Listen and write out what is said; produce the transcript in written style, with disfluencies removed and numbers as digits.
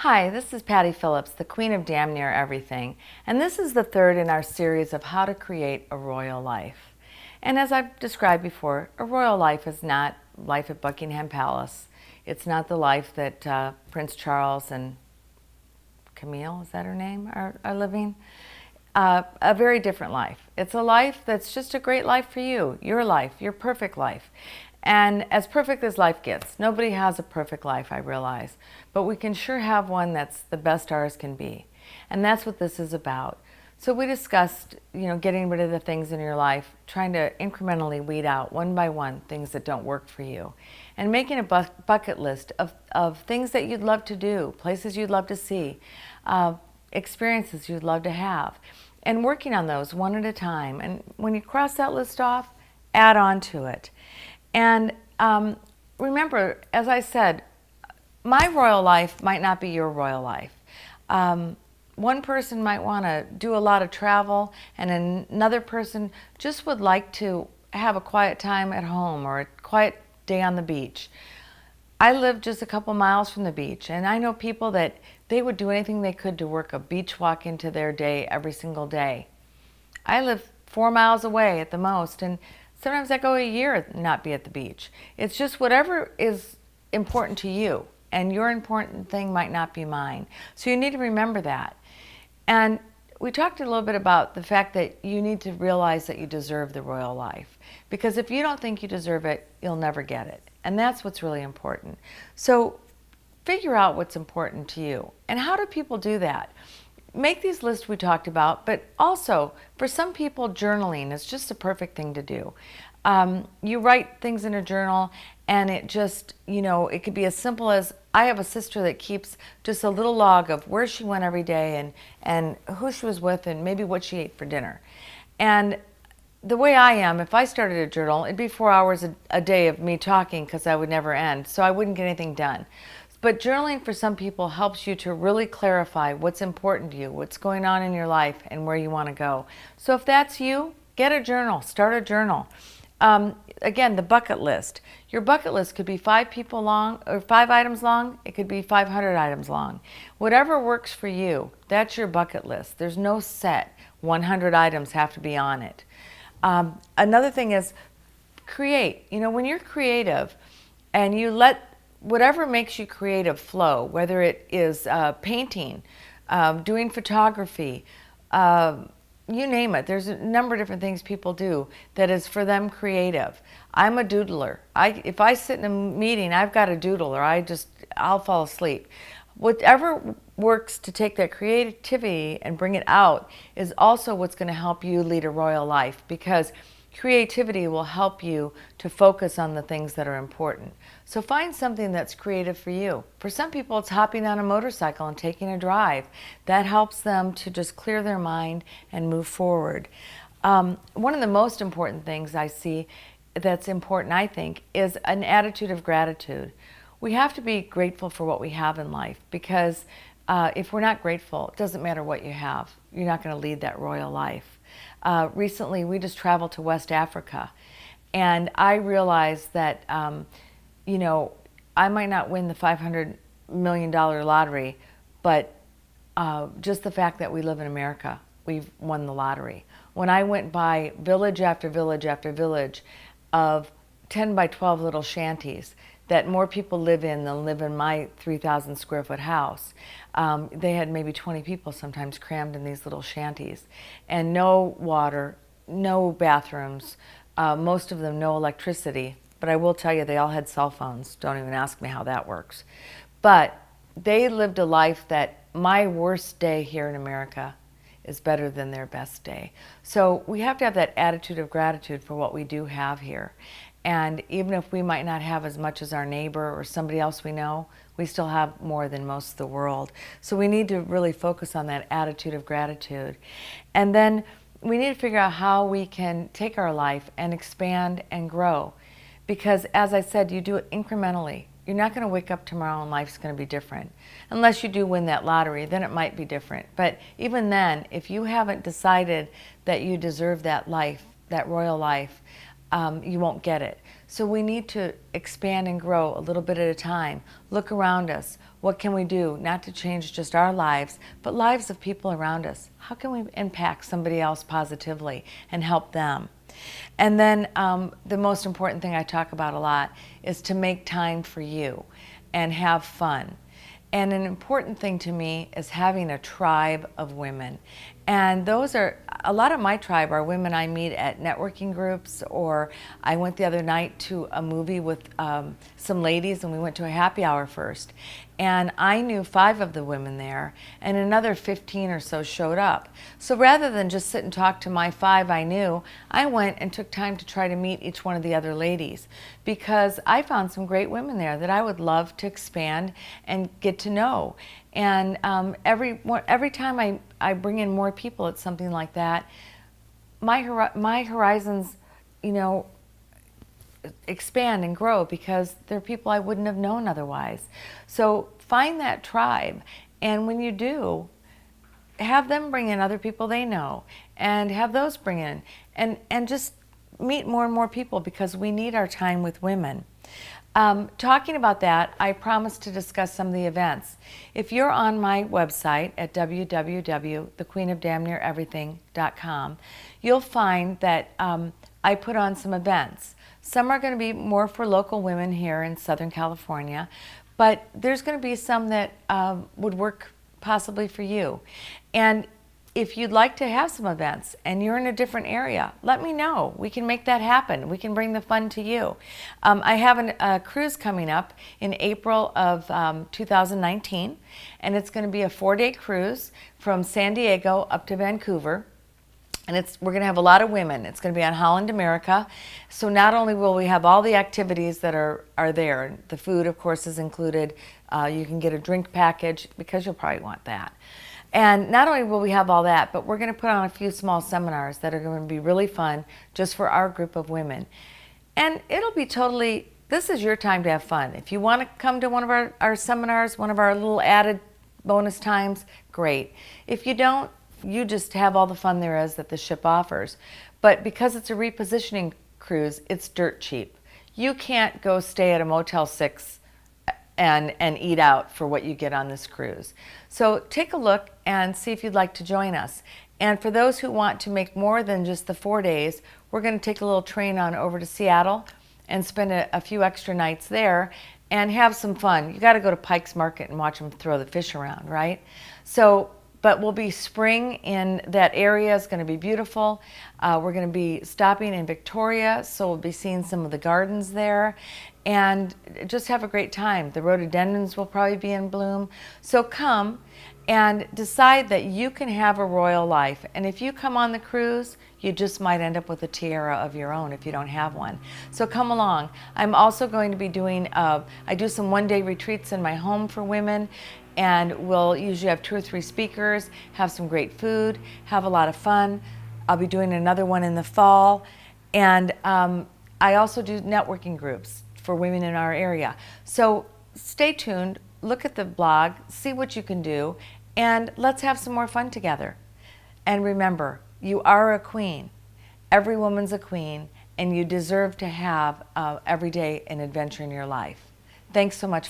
Hi, this is Patti Phillips, the Queen of Damn Near Everything, and this is the third in our series of how to create a royal life. And as I've described before, a royal life is not life at Buckingham Palace. It's not the life that Prince Charles and Camille, is that her name, are living. A very different life. It's a life that's just a great life for you, your perfect life. And as perfect as life gets, nobody has a perfect life, I realize, but we can sure have one that's the best ours can be. And that's what this is about. So we discussed, getting rid of the things in your life, trying to incrementally weed out one by one things that don't work for you, and making a bucket list of things that you'd love to do, places you'd love to see, experiences you'd love to have, and working on those one at a time. And when you cross that list off, add on to it. And remember, as I said, my royal life might not be your royal life. One person might want to do a lot of travel, and another person just would like to have a quiet time at home or a quiet day on the beach. I live just a couple miles from the beach, and I know people that they would do anything they could to work a beach walk into their day every single day. I live 4 miles away at the most, and sometimes I go a year and not be at the beach. It's just whatever is important to you, and your important thing might not be mine. So you need to remember that. And we talked a little bit about the fact that you need to realize that you deserve the royal life. Because if you don't think you deserve it, you'll never get it. And that's what's really important. So figure out what's important to you. And how do people do that? Make these lists we talked about, but also for some people, journaling is just a perfect thing to do. You write things in a journal, and it just, it could be as simple as, I have a sister that keeps just a little log of where she went every day and who she was with and maybe what she ate for dinner. And the way I am, if I started a journal, it'd be 4 hours a day of me talking because I would never end, so I wouldn't get anything done. But journaling for some people helps you to really clarify what's important to you, what's going on in your life, and where you want to go. So if that's you, get a journal, start a journal. Again, the bucket list. Your bucket list could be 5 people long or 5 items long. It could be 500 items long. Whatever works for you, that's your bucket list. There's no set 100 items have to be on it. Another thing is create. When you're creative and you let whatever makes you creative flow, whether it is painting, doing photography, you name it. There's a number of different things people do that is for them creative. I'm a doodler. If I sit in a meeting, I've got a doodle, or I'll fall asleep. Whatever works to take that creativity and bring it out is also what's going to help you lead a royal life, because creativity will help you to focus on the things that are important. So find something that's creative for you. For some people, it's hopping on a motorcycle and taking a drive. That helps them to just clear their mind and move forward. One of the most important things I see that's important, I think, is an attitude of gratitude. We have to be grateful for what we have in life, because if we're not grateful, it doesn't matter what you have. You're not going to lead that royal life. Recently, we just traveled to West Africa, and I realized that, I might not win the $500 million lottery, but just the fact that we live in America, we've won the lottery. When I went by village after village after village of 10 by 12 little shanties that more people live in than live in my 3,000 square foot house. They had maybe 20 people sometimes crammed in these little shanties, and no water, no bathrooms, most of them no electricity. But I will tell you, they all had cell phones. Don't even ask me how that works. But they lived a life that my worst day here in America is better than their best day. So we have to have that attitude of gratitude for what we do have here. And even if we might not have as much as our neighbor or somebody else we know, we still have more than most of the world. So we need to really focus on that attitude of gratitude. And then we need to figure out how we can take our life and expand and grow. Because as I said, you do it incrementally. You're not going to wake up tomorrow and life's going to be different. Unless you do win that lottery, then it might be different. But even then, if you haven't decided that you deserve that life, that royal life, you won't get it. So we need to expand and grow a little bit at a time. Look around us. What can we do, not to change just our lives, but lives of people around us? How can we impact somebody else positively and help them? And then the most important thing I talk about a lot is to make time for you and have fun. And an important thing to me is having a tribe of women. And those are, a lot of my tribe are women I meet at networking groups, or I went the other night to a movie with some ladies, and we went to a happy hour first. And I knew 5 of the women there, and another 15 or so showed up. So rather than just sit and talk to my 5 I knew, I went and took time to try to meet each one of the other ladies, because I found some great women there that I would love to expand and get to know. And every time I bring in more people at something like that, my horizons, you know, expand and grow, because they're people I wouldn't have known otherwise. So find that tribe, and when you do, have them bring in other people they know, and have those bring in, and just meet more and more people, because we need our time with women. Talking about that, I promised to discuss some of the events. If you're on my website at www.thequeenofdamneareverything.com, you'll find that I put on some events. Some are going to be more for local women here in Southern California, but there's going to be some that would work possibly for you. And if you'd like to have some events and you're in a different area, let me know. We can make that happen. We can bring the fun to you. I have a cruise coming up in April of 2019, and it's going to be a 4-day cruise from San Diego up to Vancouver. And we're going to have a lot of women. It's going to be on Holland America. So not only will we have all the activities that are there, the food, of course, is included. You can get a drink package, because you'll probably want that. And not only will we have all that, but we're going to put on a few small seminars that are going to be really fun just for our group of women. And it'll be this is your time to have fun. If you want to come to one of our seminars, one of our little added bonus times, great. If you don't, you just have all the fun there is that the ship offers. But because it's a repositioning cruise, it's dirt cheap. You can't go stay at a Motel 6 and eat out for what you get on this cruise. So take a look and see if you'd like to join us. And for those who want to make more than just the 4 days, we're going to take a little train on over to Seattle and spend a few extra nights there and have some fun. You got to go to Pike's Market and watch them throw the fish around, right? But we'll be spring in that area. It's going to be beautiful. We're going to be stopping in Victoria, so we'll be seeing some of the gardens there, and just have a great time. The rhododendrons will probably be in bloom. So come and decide that you can have a royal life. And if you come on the cruise, you just might end up with a tiara of your own if you don't have one. So come along. I'm also going to be doing, I do some 1-day retreats in my home for women, and we'll usually have 2 or 3 speakers, have some great food, have a lot of fun. I'll be doing another one in the fall. And I also do networking groups for women in our area. So stay tuned, look at the blog, see what you can do, and let's have some more fun together. And remember, you are a queen. Every woman's a queen, and you deserve to have every day an adventure in your life. Thanks so much.